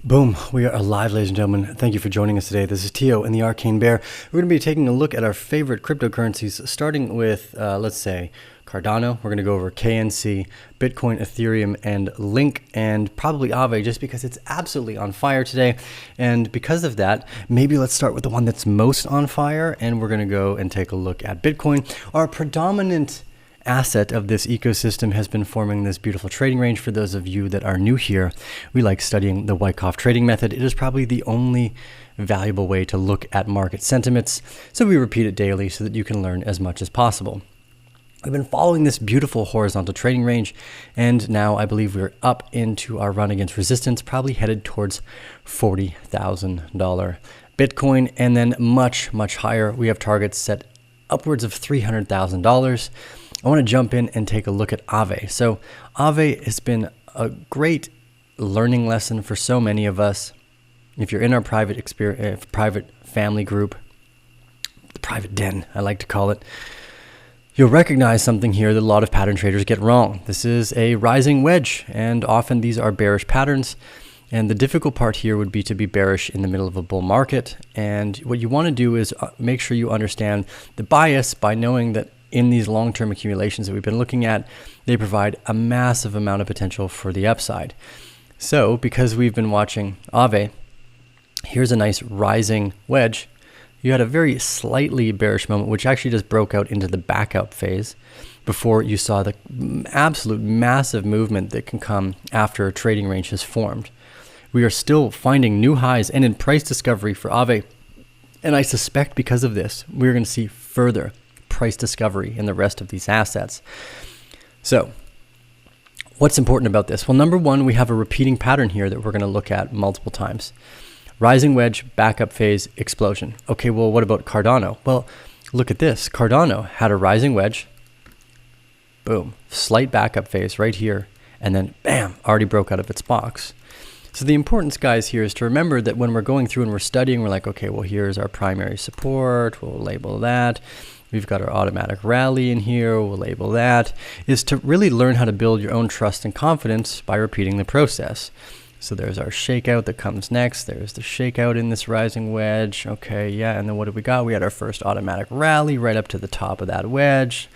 Boom, we are alive, ladies and gentlemen. Thank you for joining us today. This is Tio and the Arcane Bear. We're going to be taking a look at our favorite cryptocurrencies, starting with, let's say, Cardano. We're going to go over KNC, Bitcoin, Ethereum, and Link, and probably Aave, just because it's absolutely on fire today. And because of that, maybe let's start with the one that's most on fire, and we're going to go and take a look at Bitcoin. Our predominant asset of this ecosystem has been forming this beautiful trading range. For those of you that are new here, we like studying the Wyckoff trading method. It is probably the only valuable way to look at market sentiments, so we repeat it daily so that you can learn as much as possible. We've been following this beautiful horizontal trading range, and now I believe we're up into our run against resistance, probably headed towards $40,000 Bitcoin, and then much higher. We have targets set upwards of $300,000. I want to jump in and take a look at Aave. So Aave has been a great learning lesson for so many of us. If you're in our private family group, the private den, I like to call it, you'll recognize something here that a lot of pattern traders get wrong. This is a rising wedge, and often these are bearish patterns. And the difficult part here would be to be bearish in the middle of a bull market. And what you want to do is make sure you understand the bias by knowing that in these long-term accumulations that we've been looking at, they provide a massive amount of potential for the upside. So because we've been watching Aave, here's a nice rising wedge. You had a very slightly bearish moment, which actually just broke out into the backup phase before you saw the absolute massive movement that can come after a trading range has formed. We are still finding new highs and in price discovery for Aave. And I suspect because of this, we're going to see further price discovery in the rest of these assets. So what's important about this? Well, number one, we have a repeating pattern here that we're going to look at multiple times. Rising wedge, backup phase, explosion. Okay, well, what about Cardano? Well, look at this. Cardano had a rising wedge, boom, slight backup phase right here, and then bam, already broke out of its box. So the importance, guys, here is to remember that when we're going through and we're studying, we're like, okay, well, here's our primary support. We'll label that. We've got our automatic rally in here. We'll label that. Is to really learn how to build your own trust and confidence by repeating the process. So there's our shakeout that comes next. There's the shakeout in this rising wedge. Okay, yeah, and then what did we got? We had our first automatic rally right up to the top of that wedge.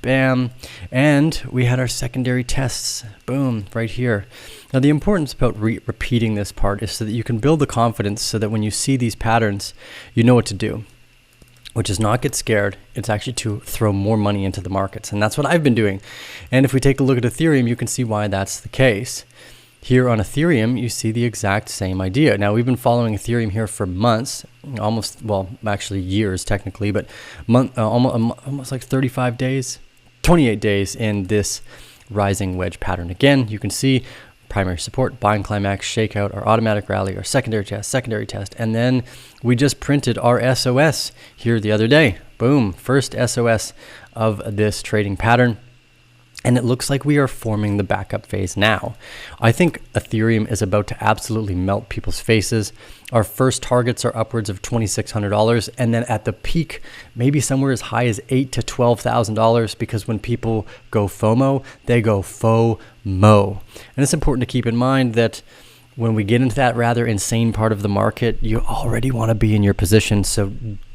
Bam. And we had our secondary tests. Boom, right here. Now, the importance about repeating this part is so that you can build the confidence so that when you see these patterns, you know what to do, which is not get scared. It's actually to throw more money into the markets. And that's what I've been doing. And if we take a look at Ethereum, you can see why that's the case. Here on Ethereum, you see the exact same idea. Now, we've been following Ethereum here for months, almost, well, actually years technically, but almost like 35 days, 28 days in this rising wedge pattern. Again, you can see primary support, buying climax, shakeout, our automatic rally, our secondary test, and then we just printed our SOS here the other day. Boom, first SOS of this trading pattern. And it looks like we are forming the backup phase now. I think Ethereum is about to absolutely melt people's faces. Our first targets are upwards of $2,600. And then at the peak, maybe somewhere as high as $8,000 to $12,000, because when people go FOMO, they go FOMO. And it's important to keep in mind that when we get into that rather insane part of the market, you already want to be in your position. So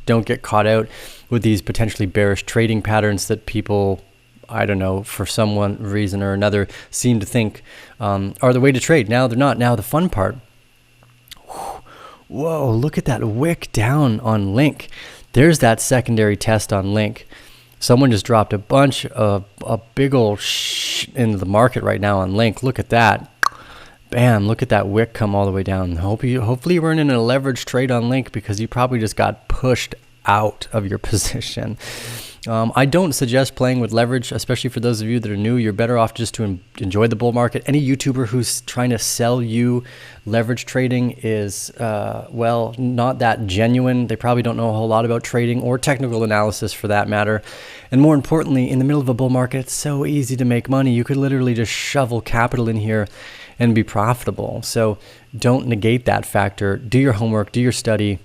don't get caught out with these potentially bearish trading patterns that people, I don't know, for some reason or another, seem to think are the way to trade. Now they're not. Now the fun part, whoa, look at that wick down on Link. There's that secondary test on Link. Someone just dropped a bunch of a big old into the market right now on Link. Look at that. Bam, look at that wick come all the way down. Hopefully you weren't in a leverage trade on Link, because you probably just got pushed out of your position. I don't suggest playing with leverage, especially for those of you that are new. You're better off just to enjoy the bull market. Any YouTuber who's trying to sell you leverage trading is, well, not that genuine. They probably don't know a whole lot about trading or technical analysis for that matter. And more importantly, in the middle of a bull market, it's so easy to make money. You could literally just shovel capital in here and be profitable. So don't negate that factor. Do your homework, do your study.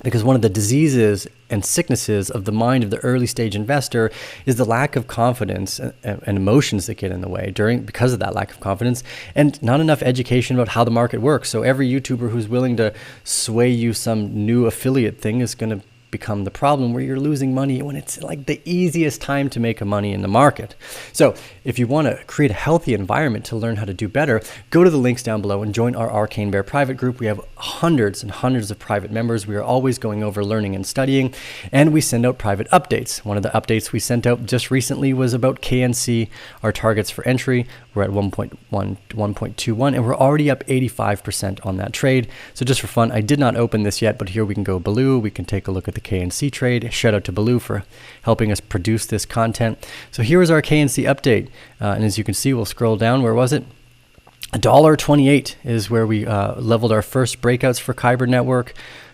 Because one of the diseases and sicknesses of the mind of the early stage investor is the lack of confidence and emotions that get in the way because of that lack of confidence, and not enough education about how the market works. So every YouTuber who's willing to sway you some new affiliate thing is going to become the problem, where you're losing money when it's like the easiest time to make money in the market. So if you want to create a healthy environment to learn how to do better, go to the links down below and join our Arcane Bear private group. We have hundreds and hundreds of private members. We are always going over learning and studying, and we send out private updates. One of the updates we sent out just recently was about KNC, our targets for entry. We're at 1.21, and we're already up 85% on that trade. So just for fun, I did not open this yet, but here we can go Baloo. We can take a look at the KNC trade. Shout out to Baloo for helping us produce this content. So here is our KNC update. And as you can see, we'll scroll down. Where was it? $1.28 is where we leveled our first breakouts for Kyber Network.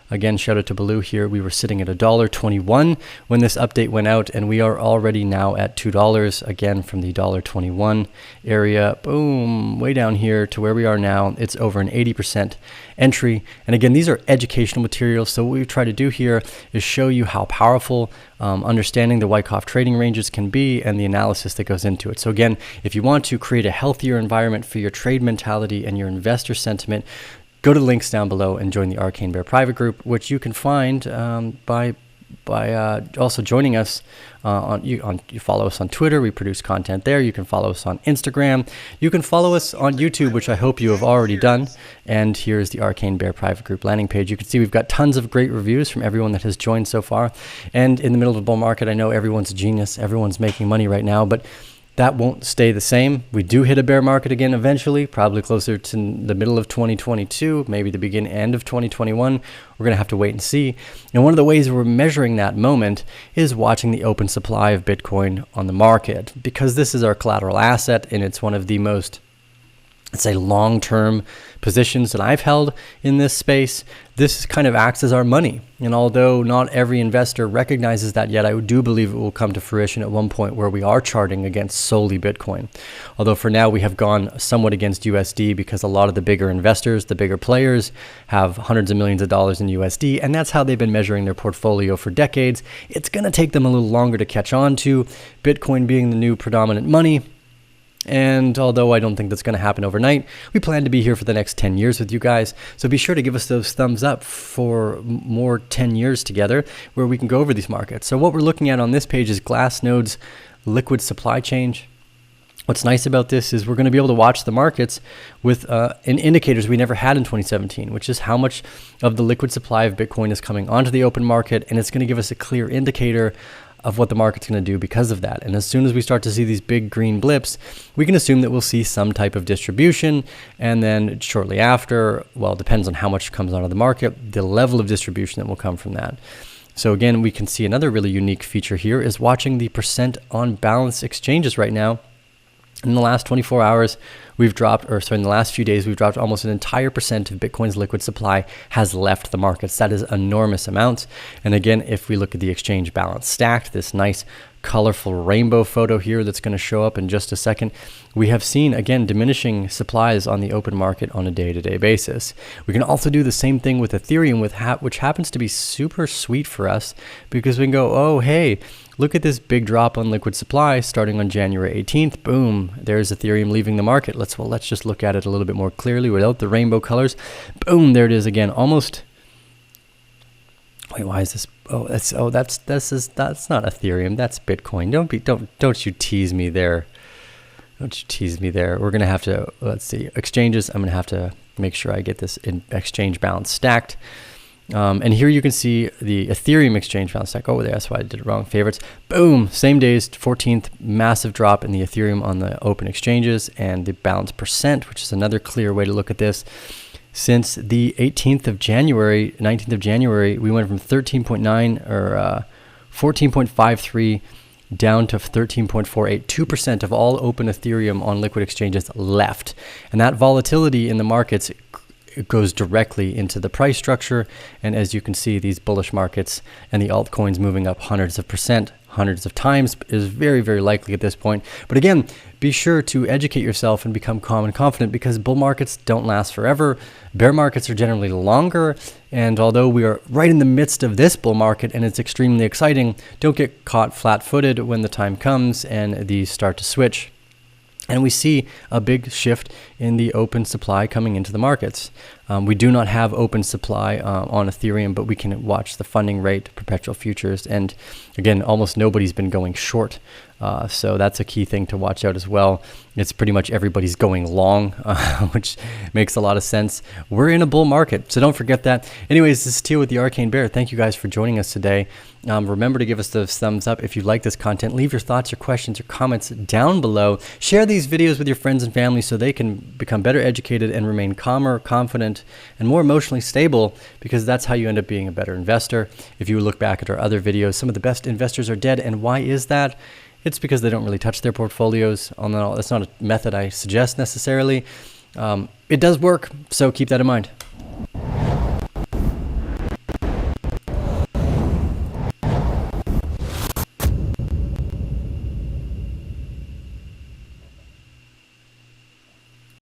Again, shout out to Baloo here. We were sitting at $1.21 when this update went out, and we are already now at $2. Again, from the $1.21 area, boom, way down here to where we are now. It's over an 80% entry. And again, these are educational materials. So what we try to do here is show you how powerful understanding the Wyckoff trading ranges can be and the analysis that goes into it. So again, if you want to create a healthier environment for your trade mentality and your investor sentiment, go to the links down below and join the Arcane Bear private group, which you can find by also joining us you follow us on Twitter. We produce content there. You can follow us on Instagram. You can follow us on YouTube, which I hope you have already done. And here's the Arcane Bear private group landing page. You can see we've got tons of great reviews from everyone that has joined so far. And in the middle of a bull market, I know everyone's a genius. Everyone's making money right now, but that won't stay the same. We do hit a bear market again eventually, probably closer to the middle of 2022, maybe the end of 2021. We're going to have to wait and see. And one of the ways we're measuring that moment is watching the open supply of Bitcoin on the market, because this is our collateral asset, and it's one of the most, let's say, long-term positions that I've held in this space. This kind of acts as our money. And although not every investor recognizes that yet, I do believe it will come to fruition at one point where we are charting against solely Bitcoin. Although for now we have gone somewhat against USD because a lot of the bigger investors, the bigger players, have hundreds of millions of dollars in USD, and that's how they've been measuring their portfolio for decades. It's going to take them a little longer to catch on to Bitcoin being the new predominant money. And although I don't think that's going to happen overnight, we plan to be here for the next 10 years with you guys. So be sure to give us those thumbs up for more 10 years together where we can go over these markets. So what we're looking at on this page is Glassnode's liquid supply change. What's nice about this is we're going to be able to watch the markets with indicators we never had in 2017, which is how much of the liquid supply of Bitcoin is coming onto the open market. And it's going to give us a clear indicator of what the market's going to do because of that. And as soon as we start to see these big green blips, we can assume that we'll see some type of distribution. And then shortly after, well, it depends on how much comes onto the market, the level of distribution that will come from that. So again, we can see another really unique feature here is watching the percent on balance exchanges right now. In the last 24 hours, in the last few days, we've dropped almost an entire percent of Bitcoin's liquid supply has left the markets. That is enormous amounts. And again, if we look at the exchange balance stacked, this nice colorful rainbow photo here that's going to show up in just a second, we have seen, again, diminishing supplies on the open market on a day-to-day basis. We can also do the same thing with Ethereum, which happens to be super sweet for us because we can go, oh, hey, look at this big drop on liquid supply starting on January 18th. Boom, there's Ethereum leaving the market. Let's just look at it a little bit more clearly without the rainbow colors. Boom, there it is again, almost. Wait, why is this? That's not Ethereum. That's Bitcoin. Don't you tease me there. Don't you tease me there. We're gonna have to, let's see, exchanges. I'm gonna have to make sure I get this in exchange balance stacked. And here you can see the Ethereum exchange balance stack over there. That's why I did it wrong. Favorites. Boom. Same days, 14th, massive drop in the Ethereum on the open exchanges, and the balance percent, which is another clear way to look at this. Since the 19th of January, we went from 13.9 or 14.53 down to 13.48. 2% of all open Ethereum on liquid exchanges left. And that volatility in the markets, it goes directly into the price structure. And as you can see, these bullish markets and the altcoins moving up hundreds of percent, hundreds of times is very, very likely at this point. But again, be sure to educate yourself and become calm and confident, because bull markets don't last forever. Bear markets are generally longer. And although we are right in the midst of this bull market and it's extremely exciting, don't get caught flat-footed when the time comes and these start to switch. And we see a big shift in the open supply coming into the markets. We do not have open supply on Ethereum, but we can watch the funding rate, perpetual futures, and again, almost nobody's been going short. So that's a key thing to watch out as well. It's pretty much everybody's going long, which makes a lot of sense. We're in a bull market, so don't forget that. Anyways, this is Teal with the Arcane Bear. Thank you guys for joining us today. Remember to give us the thumbs up if you like this content. Leave your thoughts, your questions, your comments down below. Share these videos with your friends and family so they can become better educated and remain calmer, confident, and more emotionally stable, because that's how you end up being a better investor. If you look back at our other videos, some of the best investors are dead. And why is that? It's because they don't really touch their portfolios. That's not a method I suggest necessarily. It does work, so keep that in mind.